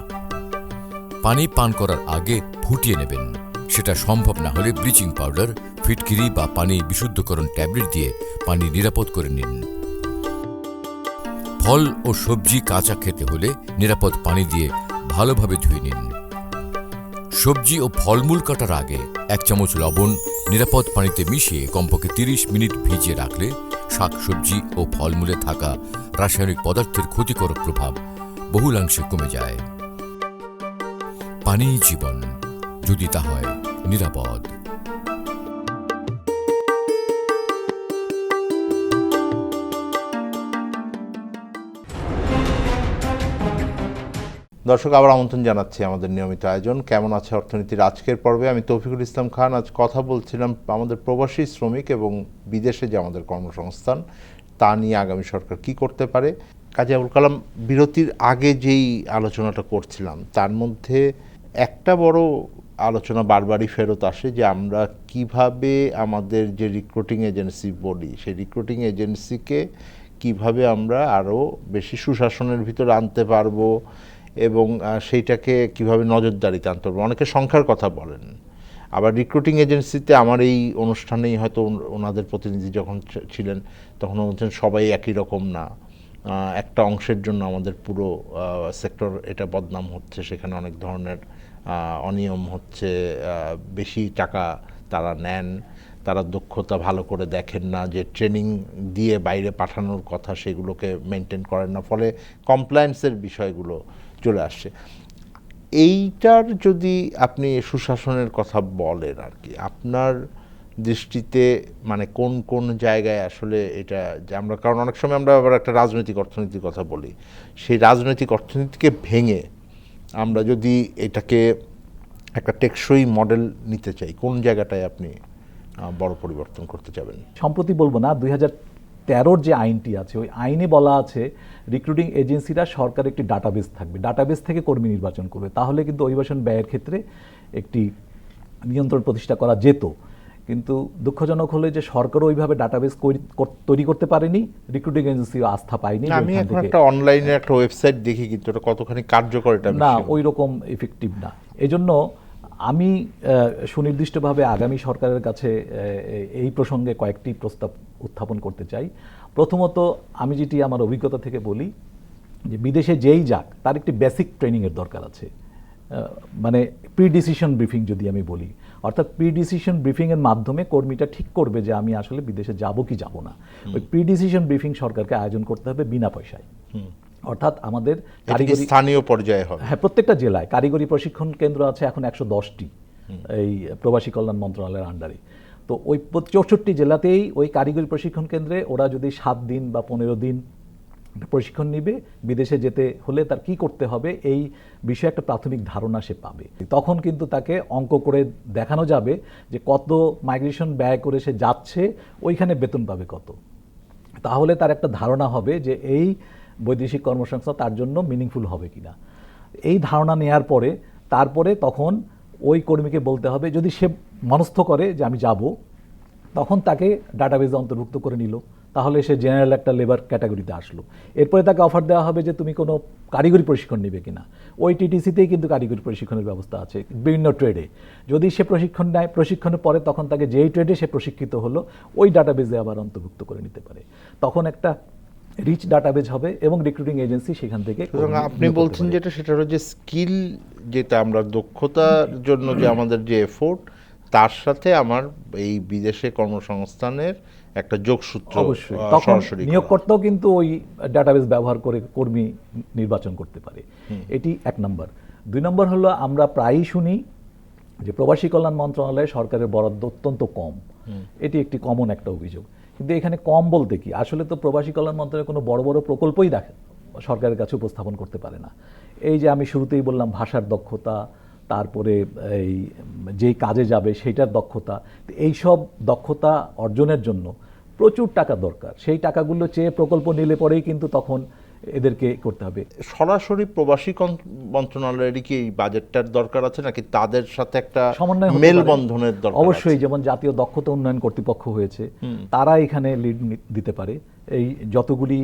পানি পান করার আগে ফুটিয়ে নেবেন। সেটা সম্ভব না হলে ব্লিচিং পাউডার, ফিটকিরি বা পানি বিশুদ্ধকরণ ট্যাবলেট দিয়ে পানি নিরাপদ করে নিন। ফল ও সবজি কাঁচা খেতে হলে নিরাপদ পানি দিয়ে ভালোভাবে ধুয়ে নিন। সবজি ও ফলমূল কাটার আগে 1 চামচ লবণ নিরাপদ পানিতে মিশিয়ে কমপক্ষে 30 মিনিট ভিজিয়ে রাখলে শাকসবজি ও ফলমূলে থাকা রাসায়নিক পদার্থের ক্ষতিকারক প্রভাব বহুলাংশে কমে যায়। পানিই জীবন, যদি তা হয় নিরাপদ। দর্শক, আবার আমন্ত্রণ জানাচ্ছি আমাদের নিয়মিত আয়োজন কেমন আছে অর্থনীতির আজকের পর্বে। আমি তৌফিকুল ইসলাম খান। আজ কথা বলছিলাম আমাদের প্রবাসী শ্রমিক এবং বিদেশে যে আমাদের কর্মসংস্থান, তা নিয়ে আগামী সরকার কি করতে পারে। কাজী আবুল কালাম, বিরতির আগে যেই আলোচনাটা করছিলাম তার মধ্যে একটা বড় আলোচনা বারবারই ফেরত আসে যে আমরা কিভাবে আমাদের যে রিক্রুটিং এজেন্সি বলি, সেই রিক্রুটিং এজেন্সিকে কিভাবে আমরা আরও বেশি সুশাসনের ভিতরে আনতে পারবো এবং সেইটাকে কিভাবে নজরদারিতে আনতে পারবো। অনেকে সংখ্যার কথা বলেন, আবার রিক্রুটিং এজেন্সিতে আমার এই অনুষ্ঠানেই হয়তো ওনাদের প্রতিনিধি যখন ছিলেন তখন বলছেন সবাই একই রকম না, একটা অংশের জন্য আমাদের পুরো সেক্টর এটা বদনাম হচ্ছে, সেখানে অনেক ধরনের অনিয়ম হচ্ছে, বেশি টাকা তারা নেন, তারা দক্ষতা ভালো করে দেখেন না, যে ট্রেনিং দিয়ে বাইরে পাঠানোর কথা সেগুলোকে মেনটেন করেন না, ফলে কমপ্লায়েন্সের বিষয়গুলো চলে আসছে। এইটার যদি আপনি সুশাসনের কথা বলেন আর কি, আপনার দৃষ্টিতে মানে কোন কোন জায়গায় আসলে এটা যে আমরা, কারণ অনেক সময় আমরা আবার একটা রাজনৈতিক অর্থনীতির কথা বলি, সেই রাজনৈতিক অর্থনীতিকে ভেঙে আমরা যদি এটাকে একটা টেকসই মডেল নিতে চাই, কোন জায়গাটায় আপনি বড় পরিবর্তন করতে চাবেন? সম্প্রতি বলবো না, 2013 যে আইনটি আছে ওই আইনে বলা আছে রিক্রুটিং এজেন্সিরা সরকার একটি ডাটাবেস থাকবে, ডাটাবেস থেকে কর্মী নির্বাচন করবে, তাহলে কিন্তু অভিবাসন ব্যয়ের ক্ষেত্রে একটি নিয়ন্ত্রণ প্রতিষ্ঠা করা যেত। কিন্তু দুঃখজনক হলে যে সরকারও ওইভাবে ডাটাবেস তৈরি করতে পারেনি, রিক্রুটিং এজেন্সিও আস্থা পায়নি। আমি এখন একটা অনলাইনে একটা ওয়েবসাইট দেখি, কিন্তু এটা কতখানি কার্যকর এটা না, ওই রকম এফেক্টিভ না। এজন্য আমি সুনির্দিষ্টভাবে আগামী সরকারের কাছে এই প্রসঙ্গে কয়েকটি প্রস্তাব উত্থাপন করতে চাই। প্রথমত, আমি যেটি আমার অভিজ্ঞতা থেকে বলি যে বিদেশে যেই যাক তার একটি বেসিক ট্রেনিংয়ের দরকার আছে। মানে প্রি ডিসিশন ব্রিফিং যদি আমি বলি, অর্থাৎ প্রি ডিসিশন ব্রিফিংয়ের মাধ্যমে কর্মীটা ঠিক করবে যে আমি আসলে বিদেশে যাব কি যাব না। ওই প্রি ডিসিশন ব্রিফিং সরকারকে আয়োজন করতে হবে বিনা পয়সায়। অর্থাৎ আমাদের কারিগরি স্থানীয় পর্যায়ে হবে। হ্যাঁ, প্রত্যেকটা জেলায় কারিগরি প্রশিক্ষণ কেন্দ্র আছে এখন 110টি এই প্রবাসী কল্যাণ মন্ত্রণালয়ের আন্ডারে। তো ওই 64টি জেলাতেই ওই কারিগরি প্রশিক্ষণ কেন্দ্রে ওরা যদি 7 দিন বা 15 দিন প্রশিক্ষণ নিবে, বিদেশে যেতে হলে তার কি করতে হবে এই বিষয়ে একটা প্রাথমিক ধারণা সে পাবে। তখন কিন্তু তাকে অঙ্ক করে দেখানো যাবে যে কত মাইগ্রেশন ব্যয় করে সে যাচ্ছে, ওইখানে বেতন পাবে কত। তাহলে তার একটা ধারণা হবে যে এই বৈদেশিক কর্মসংস্থান তার জন্য মিনিংফুল হবে কিনা। এই ধারণা নেয়ার পরে তারপরে তখন ওই কর্মীকে বলতে হবে, যদি সে মনস্থ করে যে আমি যাব, তখন তাকে ডাটাবেজে অন্তর্ভুক্ত করে নিল, তাহলে সে জেনারেল একটা লেবার ক্যাটাগরিতে আসলো। এরপরে তাকে অফার দেওয়া হবে যে তুমি কোনো কারিগরি প্রশিক্ষণ নেবে কিনা। ওই টিটিসিতেই কিন্তু কারিগরি প্রশিক্ষণের ব্যবস্থা আছে বিভিন্ন ট্রেডে। যদি সে প্রশিক্ষণ নেয়, প্রশিক্ষণের পরে তখন তাকে যেই ট্রেডে সে প্রশিক্ষিত হলো ওই ডাটাবেজে আবার অন্তর্ভুক্ত করে নিতে পারে। তখন একটা রিচ ডাটাবেজ হবে এবং রিক্রুটিং এজেন্সি সেখান থেকে। আপনি বলছেন যেটা, সেটা হলো যে স্কিল, যেটা আমরা দক্ষতার জন্য যে আমাদের যে এফোর্ট, তার সাথে আমার এই বিদেশে কর্মসংস্থানের একটা যোগসূত্র অবশ্যই তখন নিয়োগকর্তাও কিন্তু ওই ডাটাবেস ব্যবহার করে কর্মী নির্বাচন করতে পারে। এটি 1 নম্বর। 2 নম্বর হলো, আমরা প্রায়ই শুনি যে প্রবাসী কল্যাণ মন্ত্রণালয়ে সরকারের বরাদ্দ অত্যন্ত কম। এটি একটি কমন একটা অভিযোগ। কিন্তু এখানে কম বলতে কি, আসলে তো প্রবাসী কল্যাণ মন্ত্রণালয় কোনো বড় বড় প্রকল্পই দেখে সরকারের কাছে উপস্থাপন করতে পারে না। এই যে আমি শুরুতেই বললাম ভাষার দক্ষতা, তারপরে এই যেই কাজে যাবে সেইটার দক্ষতা, এই সব দক্ষতা অর্জনের জন্য প্রচুর টাকা দরকার। সেই টাকাগুলো চেয়ে প্রকল্প নিলে পরেই কিন্তু তখন এদেরকে করতে হবে। সরাসরি প্রবাসী মন্ত্রণালয়েরই কি এই বাজেটটার দরকার আছে, নাকি তাদের সাথে একটা সমন্বয় মেলবন্ধনের দরকার? অবশ্যই, যেমন জাতীয় দক্ষতা উন্নয়ন কর্তৃপক্ষ হয়েছে, তারা এখানে লিড দিতে পারে। এই যতগুলি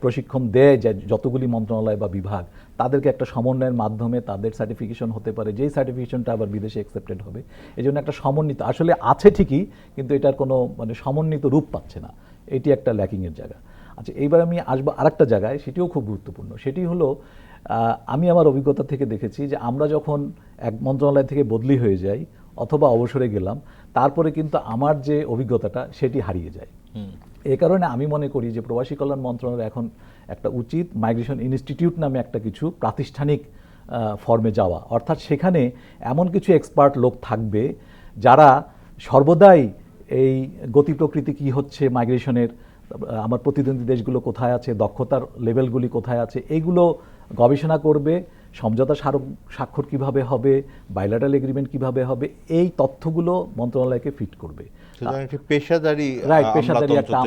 প্রশিক্ষণ দেয়, যতগুলি মন্ত্রণালয় বা বিভাগ, তাদেরকে একটা সমন্বয়ের মাধ্যমে তাদের সার্টিফিকেশন হতে পারে, যেই সার্টিফিকেশনটা আবার বিদেশে অ্যাকসেপ্টেড হবে। এই জন্য একটা সমন্বিত আসলে আছে ঠিকই, কিন্তু এটার কোনো মানে সমন্বিত রূপ পাচ্ছে না। এটি একটা ল্যাকিংয়ের জায়গা। আচ্ছা, এইবার আমি আসবো আরেকটা জায়গায়, সেটিও খুব গুরুত্বপূর্ণ। সেটি হলো, আমি আমার অভিজ্ঞতা থেকে দেখেছি যে আমরা যখন এক মন্ত্রণালয় থেকে বদলি হয়ে যাই অথবা অবসরে গেলাম, তারপরে কিন্তু আমার যে অভিজ্ঞতাটা সেটি হারিয়ে যায়। এই কারণে আমি মনে করি যে প্রবাসী কল্যাণ মন্ত্রণালয় এখন একটা উচিত মাইগ্রেশন ইনস্টিটিউট নামে একটা কিছু প্রাতিষ্ঠানিক ফর্মে যাওয়া। অর্থাৎ সেখানে এমন কিছু এক্সপার্ট লোক থাকবে যারা সর্বদাই এই গতি প্রকৃতি কী হচ্ছে মাইগ্রেশনের, আমার প্রতিদ্বন্দ্বী দেশগুলো কোথায় আছে, দক্ষতার লেভেলগুলি কোথায় আছে, এইগুলো গবেষণা করবে। সমঝোতা স্বাক্ষর কিভাবে হবে, বাইলাটারাল এগ্রিমেন্ট কিভাবে হবে, এই তথ্যগুলো মন্ত্রণালয়কে ফিট করবে। পেশাদারি একটা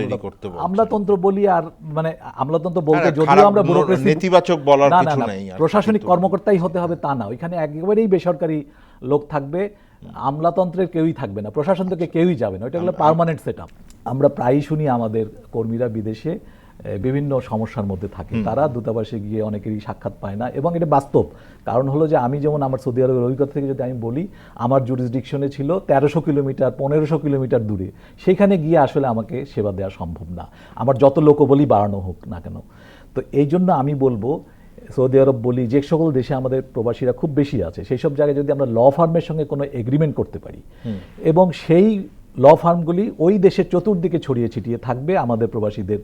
আমলাতন্ত্র বলি, আর মানে আমলাতন্ত্র বলতে যদিও আমরা ব্যুরোক্রেসি নেতিবাচক বলার কিছু নাই, প্রশাসনিক কর্মকর্তাই হতে হবে তা না। ওইখানে একেবারেই বেসরকারি লোক থাকবে, আমলাতন্ত্রের কেউই থাকবে না, প্রশাসন থেকে কেউই যাবে না। ওইটা হলো পার্মানেন্ট সেটআপ। আমরা প্রায়ই শুনি আমাদের কর্মীরা বিদেশে বিভিন্ন সমস্যার মধ্যে থাকে, তারা দূতাবাসে গিয়ে অনেকেরই সাক্ষাৎ পায় না, এবং এটা বাস্তব। কারণ হলো যে আমি যেমন আমার সৌদি আরবের অভিজ্ঞতা থেকে যদি আমি বলি, আমার জুরিসডিকশনে ছিল 1300 কিলোমিটার 1500 কিলোমিটার দূরে, সেখানে গিয়ে আসলে আমাকে সেবা দেওয়া সম্ভব না, আমার যত লোকবলই বাড়ানো হোক না কেন। তো এই জন্য আমি বলবো, সৌদি আরব বলি, যে সকল দেশে আমাদের প্রবাসীরা খুব বেশি আছে, সেই সব জায়গায় যদি আমরা ল ফার্মের সঙ্গে কোনো এগ্রিমেন্ট করতে পারি, এবং সেই ল ফার্মগুলি ওই দেশের চতুর্দিকে ছড়িয়ে ছিটিয়ে থাকবে আমাদের প্রবাসীদের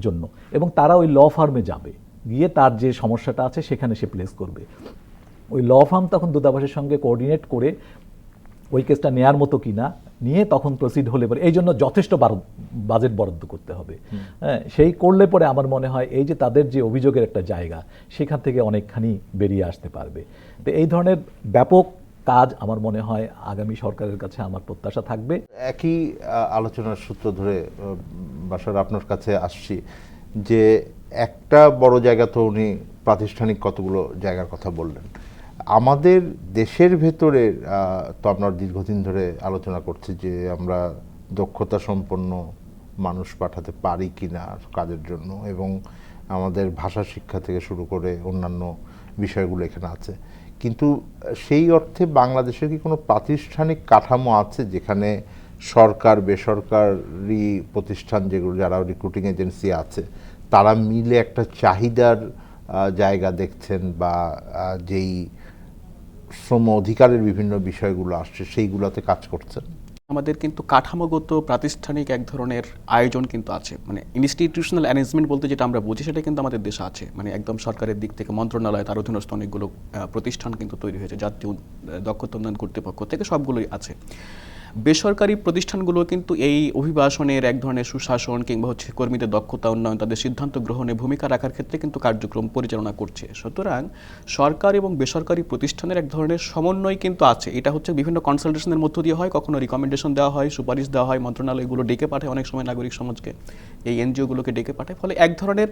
জন্য, এবং তারা ওই ল ফার্মে যাবে, গিয়ে তার যে সমস্যাটা আছে সেখানে সে প্লেস করবে। ওই ল ফার্ম তখন দূতাবাসের সঙ্গে কোঅর্ডিনেট করে ওই কেসটা নেয়ার মতো কিনা নিয়ে তখন প্রসিড হলে পরে, এই জন্য যথেষ্ট বাজেট বরাদ্দ করতে হবে। হ্যাঁ, সেই করলে পরে আমার মনে হয় এই যে তাদের যে অভিযোগের একটা জায়গা, সেখান থেকে অনেকখানি বেরিয়ে আসতে পারবে। তো এই ধরনের ব্যাপক কাজ আমার মনে হয় আগামী সরকারের কাছে আমার প্রত্যাশা থাকবে। একই আলোচনার সূত্র ধরে বাশার আপনার কাছে আসছি, যে একটা বড় জায়গা তো উনি প্রাতিষ্ঠানিক কতগুলো জায়গার কথা বললেন, আমাদের দেশের ভেতরের তো আমরা দীর্ঘদিন ধরে আলোচনা করছি যে আমরা দক্ষতা সম্পন্ন মানুষ পাঠাতে পারি কিনা কাজের জন্য, এবং আমাদের ভাষা শিক্ষা থেকে শুরু করে অন্যান্য বিষয়গুলো এখানে আছে। কিন্তু সেই অর্থে বাংলাদেশের কি কোনো প্রাতিষ্ঠানিক কাঠামো আছে যেখানে সরকার বেসরকারি প্রতিষ্ঠান যেগুলো যারা রিক্রুটিং এজেন্সি আছে তারা মিলে একটা চাহিদার জায়গা দেখছেন, বা যেই শ্রম অধিকারের বিভিন্ন বিষয়গুলো আসছে সেইগুলোতে কাজ করছেন? আমাদের কিন্তু কাঠামোগত প্রাতিষ্ঠানিক এক ধরনের আয়োজন কিন্তু আছে, মানে ইনস্টিটিউশনাল অ্যারেঞ্জমেন্ট বলতে যেটা আমরা বুঝি সেটা কিন্তু আমাদের দেশে আছে। মানে একদম সরকারের দিক থেকে মন্ত্রণালয়, তার অধীনস্থ অনেকগুলো প্রতিষ্ঠান কিন্তু তৈরি হয়েছে, জাতীয় দক্ষতা উন্নয়ন কর্তৃপক্ষ থেকে সবগুলোই আছে। বেসরকারি প্রতিষ্ঠানগুলো কিন্তু এই অভিবাসনের এক ধরনের সুশাসন কিংবা হচ্ছে কর্মীদের দক্ষতা উন্নয়ন, তাদের সিদ্ধান্ত গ্রহণে ভূমিকা রাখার ক্ষেত্রে কিন্তু কার্যক্রম পরিচালনা করছে। সুতরাং সরকার এবং বেসরকারি প্রতিষ্ঠানের এক ধরনের সমন্বয় কিন্তু আছে। এটা হচ্ছে বিভিন্ন কনসালটেশনের মধ্য দিয়ে হয়, কখনো রিকমেন্ডেশন দেওয়া হয়, সুপারিশ দেওয়া হয়, মন্ত্রণালয়গুলো ডেকে পাঠায় অনেক সময় নাগরিক সমাজকে, এই এনজিওগুলোকে ডেকে পাঠায়। ফলে এক ধরনের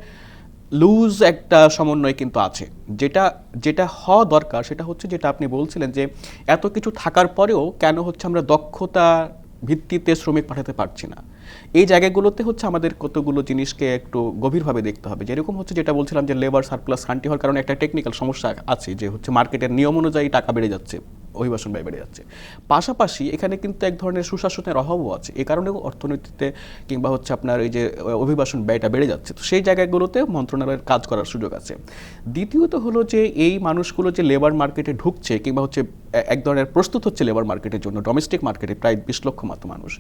লুজ একটা সমন্বয় কিন্তু আছে। যেটা যেটা হওয়া দরকার সেটা হচ্ছে যেটা আপনি বলছিলেন যে এত কিছু থাকার পরেও কেন হচ্ছে আমরা দক্ষতা ভিত্তিতে শ্রমিক পাঠাতে পারছি না। এই জায়গাগুলোতে হচ্ছে আমাদের কতগুলো জিনিসকে একটু গভীরভাবে দেখতে হবে। যেরকম হচ্ছে যেটা বলছিলাম যে লেবার সারপ্লাস খান্টি হওয়ার কারণে একটা টেকনিক্যাল সমস্যা আছে, যে হচ্ছে মার্কেটের নিয়ম অনুযায়ী টাকা বেড়ে যাচ্ছে, অভিবাসন ব্যয় বেড়ে যাচ্ছে। পাশাপাশি এখানে কিন্তু এক ধরনের সুশাসনের অভাবও আছে, এই কারণেও অর্থনীতিতে কিংবা হচ্ছে আপনার এই যে অভিবাসন ব্যয়টা বেড়ে যাচ্ছে। তো সেই জায়গাগুলোতে মন্ত্রণালয়ের কাজ করার সুযোগ আছে। দ্বিতীয়ত হলো যে এই মানুষগুলো যে লেবার মার্কেটে ঢুকছে কিংবা হচ্ছে এক ধরনের প্রস্তুত হচ্ছে লেবার মার্কেটের জন্য, ডোমেস্টিক মার্কেটে প্রায় 20 লক্ষ মতো মানুষ,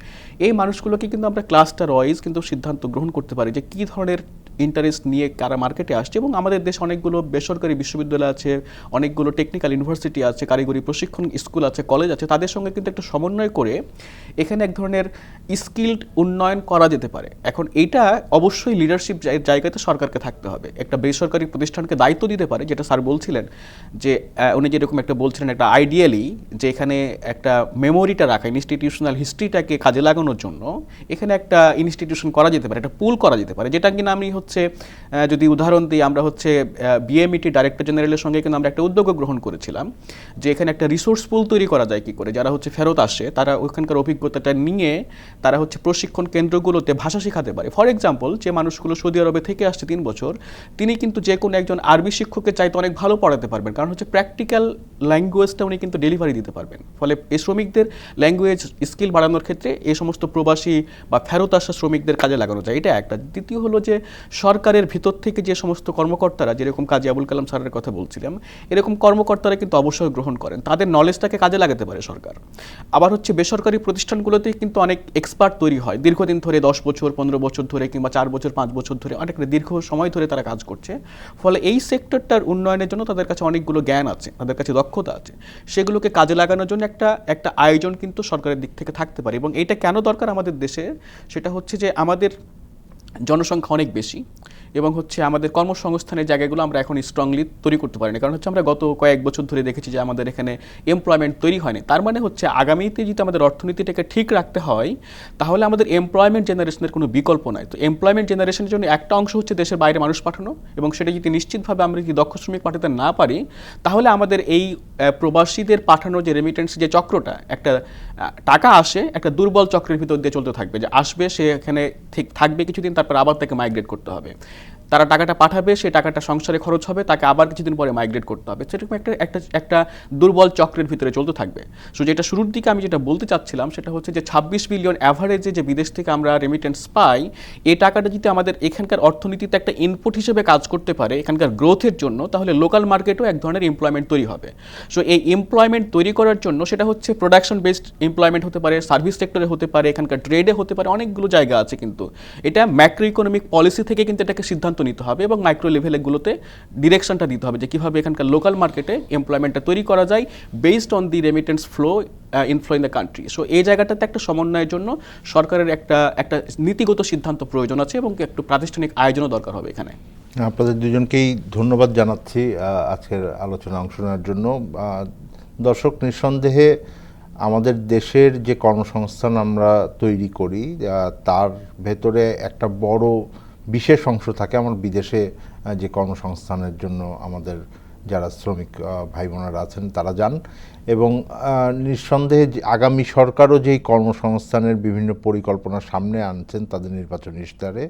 এই মানুষগুলোকে কিন্তু আমরা ক্লাস্টার ওয়াইজ কিন্তু সিদ্ধান্ত গ্রহণ করতে পারি যে কী ধরনের ইন্টারেস্ট নিয়ে কারা মার্কেটে আসছে। এবং আমাদের দেশে অনেকগুলো বেসরকারি বিশ্ববিদ্যালয় আছে, অনেকগুলো টেকনিক্যাল ইউনিভার্সিটি আছে, কারিগরি প্রশিক্ষণ স্কুল আছে, কলেজ আছে, তাদের সঙ্গে কিন্তু একটা সমন্বয় করে এখানে এক ধরনের স্কিলড উন্নয়ন করা যেতে পারে। এখন এইটা অবশ্যই লিডারশিপ জায়গাতে সরকারকে থাকতে হবে। একটা বেসরকারি প্রতিষ্ঠানকে দায়িত্ব দিতে পারে, যেটা স্যার বলছিলেন যে উনি যেরকম একটা বলছিলেন একটা আইডিয়ালি যে এখানে একটা মেমোরিটা রাখা, ইনস্টিটিউশনাল হিস্ট্রিটাকে কাজে লাগানোর জন্য এখানে একটা ইনস্টিটিউশন করা যেতে পারে, একটা পুল করা যেতে পারে। যেটা কিনা আমি হচ্ছে যদি উদাহরণ দিই, আমরা হচ্ছে বিএমইটি ডাইরেক্টর জেনারেলের সঙ্গে কিন্তু আমরা একটা উদ্যোগ গ্রহণ করেছিলাম যে এখানে একটা রিসোর্স পুল তৈরি করা যায় কি করে, যারা হচ্ছে ফেরত আসে তারা ওইখানকার অভিজ্ঞতাটা নিয়ে তারা হচ্ছে প্রশিক্ষণ কেন্দ্রগুলোতে ভাষা শেখাতে পারে। ফর এক্সাম্পল, যে মানুষগুলো সৌদি আরবে থেকে আসছে 3 বছর, তিনি কিন্তু যে কোনো একজন আরবি শিক্ষকের চাইতে অনেক ভালো পড়াতে পারবেন, কারণ হচ্ছে প্র্যাকটিক্যাল ল্যাঙ্গুয়েজটা উনি কিন্তু ডেলিভারি দিতে পারবেন। ফলে এই শ্রমিকদের ল্যাঙ্গুয়েজ স্কিল বাড়ানোর ক্ষেত্রে এই সমস্ত প্রবাসী বা ফেরত আসা শ্রমিকদের কাজে লাগানো যায়, এটা একটা। দ্বিতীয় হলো যে সরকারের ভিতর থেকে যে সমস্ত কর্মকর্তারা, যেরকম কাজী আবুল কালাম স্যারের কথা বলছিলাম, এরকম কর্মকর্তারা কিন্তু অবশ্যই গ্রহণ করেন, তাদের নলেজটাকে কাজে লাগাতে পারে সরকার। আবার হচ্ছে বেসরকারি প্রতিষ্ঠানগুলোতেই কিন্তু অনেক এক্সপার্ট তৈরি হয়, দীর্ঘদিন ধরে 10 বছর 15 বছর ধরে কিংবা 4 বছর 5 বছর ধরে, অনেক দীর্ঘ সময় ধরে তারা কাজ করছে। ফলে এই সেক্টরটার উন্নয়নের জন্য তাদের কাছে অনেকগুলো জ্ঞান আছে, তাদের কাছে দক্ষতা আছে, সেগুলোকে কাজে লাগানোর জন্য একটা আয়োজন কিন্তু সরকারের দিক থেকে থাকতে পারে। এবং এটা কেন দরকার আমাদের দেশে, সেটা হচ্ছে যে আমাদের জনসংখ্যা অনেক বেশি এবং হচ্ছে আমাদের কর্মসংস্থানের জায়গাগুলো আমরা এখন স্ট্রংলি তৈরি করতে পারিনি, কারণ হচ্ছে আমরা গত কয়েক বছর ধরে দেখেছি যে আমাদের এখানে এমপ্লয়মেন্ট তৈরি হয়নি। তার মানে হচ্ছে আগামীতে যদি আমাদের অর্থনীতিটাকে ঠিক রাখতে হয় তাহলে আমাদের এমপ্লয়মেন্ট জেনারেশনের কোনো বিকল্প নাই। তো এমপ্লয়মেন্ট জেনারেশনের জন্য একটা অংশ হচ্ছে দেশের বাইরে মানুষ পাঠানো, এবং সেটা যদি নিশ্চিতভাবে আমরা যদি দক্ষ শ্রমিক পাঠাতে না পারি তাহলে আমাদের এই প্রবাসীদের পাঠানো যে রেমিটেন্স যে চক্রটা, একটা টাকা আসে একটা দুর্বল চক্রের ভিতর দিয়ে চলতে থাকবে, যে আসবে সে এখানে ঠিক থাকবে কিছুদিন, তারপর আবার তাকে মাইগ্রেট করতে হবে, তারা টাকাটা পাঠাবে, সেই টাকাটা সংসারে খরচ হবে, তাকে আবার কিছুদিন পরে মাইগ্রেট করতে হবে। সেরকম একটা দুর্বল চক্রের ভিতরে চলতে থাকবে। সো যেটা শুরুর দিকে আমি যেটা বলতে চাচ্ছিলাম সেটা হচ্ছে যে 26 বিলিয়ন অ্যাভারেজে যে বিদেশ থেকে আমরা রেমিটেন্স পাই, এই টাকাটা যদি আমাদের এখানকার অর্থনীতিতে একটা ইনপুট হিসেবে কাজ করতে পারে এখানকার গ্রোথের জন্য, তাহলে লোকাল মার্কেটেও এক ধরনের এমপ্লয়মেন্ট তৈরি হবে। সো এই এমপ্লয়মেন্ট তৈরি করার জন্য সেটা হচ্ছে প্রোডাকশন বেসড এমপ্লয়মেন্ট হতে পারে, সার্ভিস সেক্টরে হতে পারে, এখানকার ট্রেডে হতে পারে, অনেকগুলো জায়গা আছে। কিন্তু এটা ম্যাক্রো ইকোনমিক পলিসি থেকে কিন্তু এটাকে সিদ্ধান্ত নিতে হবে এবং মাইক্রো লেভেলগুলোতে ডিরেকশনটা দিতে হবে যে কীভাবে এখানকার লোকাল মার্কেটে এমপ্লয়মেন্টটা তৈরি করা যায় based on the remittance flow inflow in the country. So এই জায়গাটাতে একটা সমন্বয়ের জন্য সরকারের একটা নীতিগত সিদ্ধান্ত প্রয়োজন আছে এবং একটু প্রাতিষ্ঠানিক আয়োজনও দরকার হবে এখানে। আপনাদের দুজনকেই ধন্যবাদ জানাচ্ছি আজকের আলোচনায় অংশ নেওয়ার জন্য। দর্শক, নিঃসন্দেহে আমাদের দেশের যে কর্মসংস্থান আমরা তৈরি করি তার ভেতরে একটা বড় বিশেষ অংশ থাকে আমার বিদেশে যে কর্মসংস্থানের জন্য আমাদের যারা শ্রমিক ভাই বোনেরা আছেন তারা যান, এবং নিঃসন্দেহে আগামী সরকারও যেই কর্মসংস্থানের বিভিন্ন পরিকল্পনা সামনে আনছেন তাদের নির্বাচনী ইশতেহারে,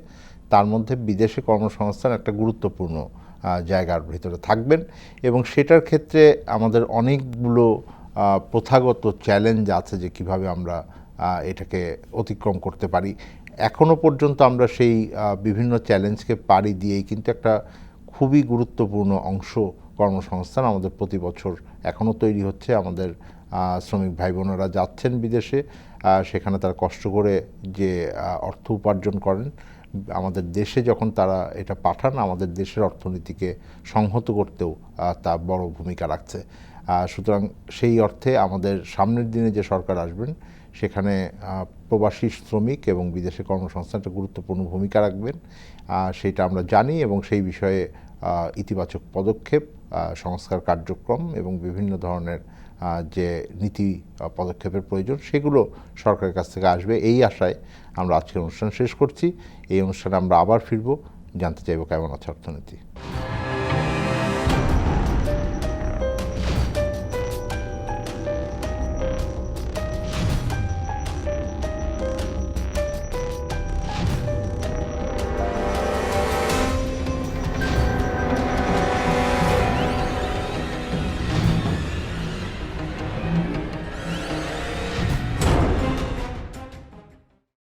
তার মধ্যে বিদেশে কর্মসংস্থান একটা গুরুত্বপূর্ণ জায়গার ভিতরে থাকবেন এবং সেটার ক্ষেত্রে আমাদের অনেকগুলো প্রথাগত চ্যালেঞ্জ আছে যে কিভাবে আমরা এটাকে অতিক্রম করতে পারি। এখনো পর্যন্ত আমরা সেই বিভিন্ন চ্যালেঞ্জকে পাড়ি দিয়েই কিন্তু একটা খুবই গুরুত্বপূর্ণ অংশ কর্মসংস্থান আমাদের প্রতি বছর এখনও তৈরি হচ্ছে। আমাদের শ্রমিক ভাই বোনেরা যাচ্ছেন বিদেশে, সেখানে তারা কষ্ট করে যে অর্থ উপার্জন করেন, আমাদের দেশে যখন তারা এটা পাঠান আমাদের দেশের অর্থনীতিকে সংহত করতেও তা বড় ভূমিকা রাখছে। সুতরাং সেই অর্থে আমাদের সামনের দিনে যে সরকার আসবেন সেখানে প্রবাসী শ্রমিক এবং বিদেশে কর্মসংস্থান একটা গুরুত্বপূর্ণ ভূমিকা রাখবেন, সেটা আমরা জানি এবং সেই বিষয়ে ইতিবাচক পদক্ষেপ, সংস্কার কার্যক্রম এবং বিভিন্ন ধরনের যে নীতি পদক্ষেপের প্রয়োজন সেগুলো সরকারের কাছ থেকে আসবে এই আশায় আমরা আজকের অনুষ্ঠান শেষ করছি। এই অনুষ্ঠানে আমরা আবার ফিরব, জানতে চাইব কেমন আছে অর্থনীতি।